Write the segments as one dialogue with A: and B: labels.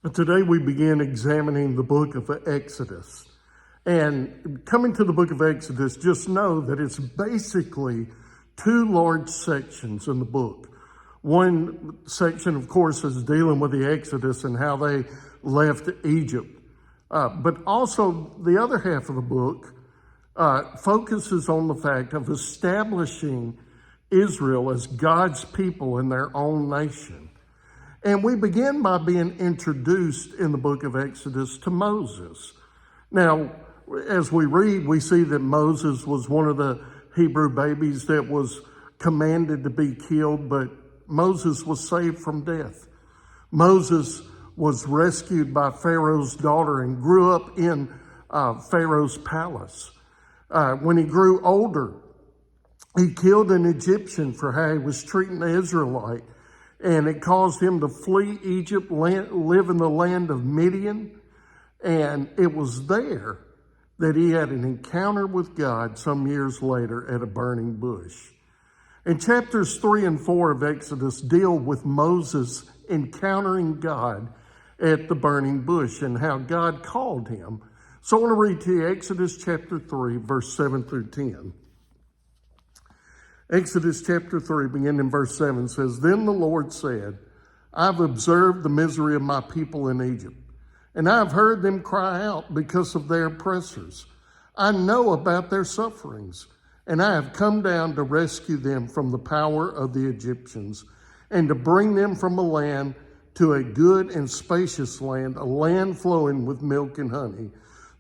A: Today we begin examining the book of Exodus. And coming to the book of Exodus, just know that it's basically two large sections in the book. One section, of course, is dealing with the Exodus and how they left Egypt. But also the other half of the book focuses on the fact of establishing Israel as God's people in their own nation. And we begin by being introduced in the book of Exodus to Moses. Now, as we read, we see that Moses was one of the Hebrew babies that was commanded to be killed, but Moses was saved from death. Moses was rescued by Pharaoh's daughter and grew up in Pharaoh's palace. When he grew older, he killed an Egyptian for how he was treating the Israelite. And it caused him to flee Egypt, live in the land of Midian. And it was there that he had an encounter with God some years later at a burning bush. And chapters 3 and 4 of Exodus deal with Moses encountering God at the burning bush and how God called him. So I want to read to you Exodus chapter 3, verse 7 through 10. Exodus chapter 3, beginning in verse 7, says, "Then the Lord said, I've observed the misery of my people in Egypt, and I've heard them cry out because of their oppressors. I know about their sufferings, and I have come down to rescue them from the power of the Egyptians, and to bring them from a land to a good and spacious land, a land flowing with milk and honey,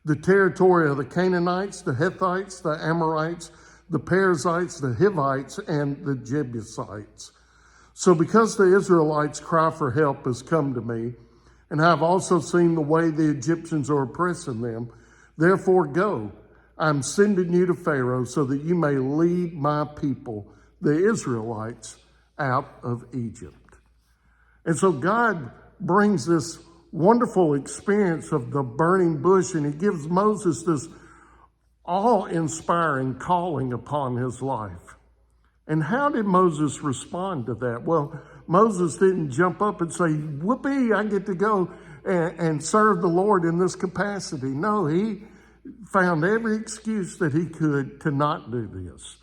A: the territory of the Canaanites, the Hittites, the Amorites, the Perizzites, the Hivites, and the Jebusites. So because the Israelites' cry for help has come to me, and I have also seen the way the Egyptians are oppressing them, therefore go, I'm sending you to Pharaoh so that you may lead my people, the Israelites, out of Egypt." And so God brings this wonderful experience of the burning bush, and he gives Moses this awe-inspiring calling upon his life. And how did Moses respond to that? Well, Moses didn't jump up and say, "Whoopee, I get to go and serve the Lord in this capacity." No, he found every excuse that he could to not do this.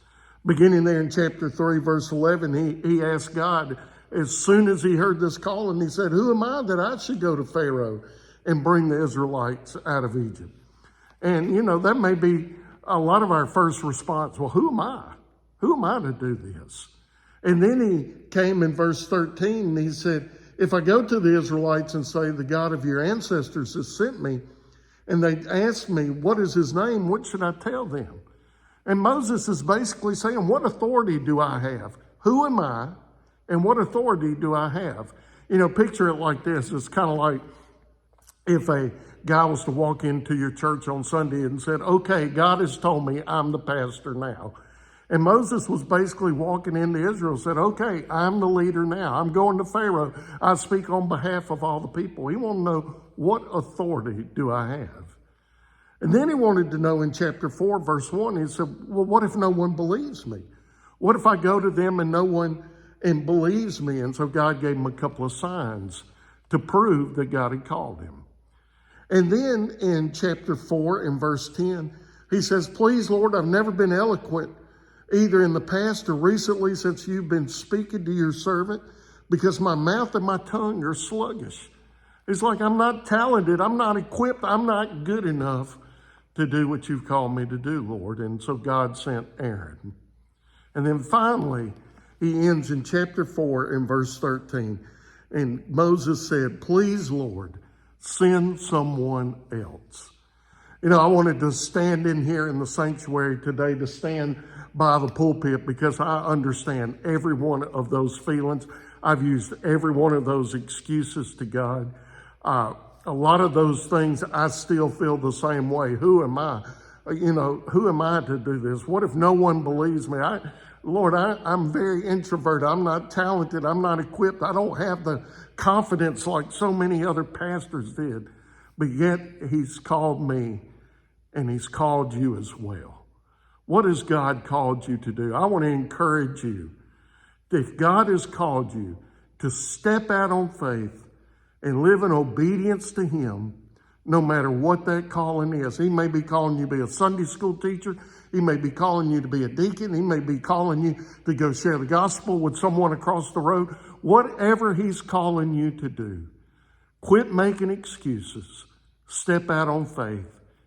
A: Beginning there in chapter 3, verse 11, he asked God, as soon as he heard this call, and he said, "Who am I that I should go to Pharaoh and bring the Israelites out of Egypt?" And, that may be a lot of our first response. Well, who am I? Who am I to do this? And then he came in verse 13 and he said, "If I go to the Israelites and say, the God of your ancestors has sent me, and they ask me, what is his name? What should I tell them?" And Moses is basically saying, what authority do I have? Who am I? And what authority do I have? Picture it like this. It's kind of like if a guy was to walk into your church on Sunday and said, "Okay, God has told me I'm the pastor now." And Moses was basically walking into Israel and said, "Okay, I'm the leader now. I'm going to Pharaoh. I speak on behalf of all the people." He wanted to know, what authority do I have? And then he wanted to know in chapter 4, verse 1, he said, well, what if no one believes me? What if I go to them and no one believes me? And so God gave him a couple of signs to prove that God had called him. And then in chapter 4 in verse 10, he says, "Please, Lord, I've never been eloquent, either in the past or recently since you've been speaking to your servant, because my mouth and my tongue are sluggish." It's like, I'm not talented, I'm not equipped, I'm not good enough to do what you've called me to do, Lord. And so God sent Aaron. And then finally, he ends in chapter 4 in verse 13. And Moses said, "Please, Lord, send someone else." I wanted to stand in here in the sanctuary today, to stand by the pulpit, because I understand every one of those feelings. I've used every one of those excuses to God. A lot of those things, I still feel the same way. Who am I? Who am I to do this? What if no one believes me? Lord, I'm very introverted. I'm not talented. I'm not equipped. I don't have the confidence like so many other pastors did. But yet he's called me, and he's called you as well. What has God called you to do? I want to encourage you. If God has called you to step out on faith and live in obedience to him, no matter what that calling is. He may be calling you to be a Sunday school teacher. He may be calling you to be a deacon. He may be calling you to go share the gospel with someone across the road. Whatever he's calling you to do, quit making excuses. Step out on faith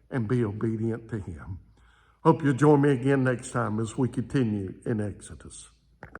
A: and be obedient to him. Hope you'll join me again next time as we continue in Exodus.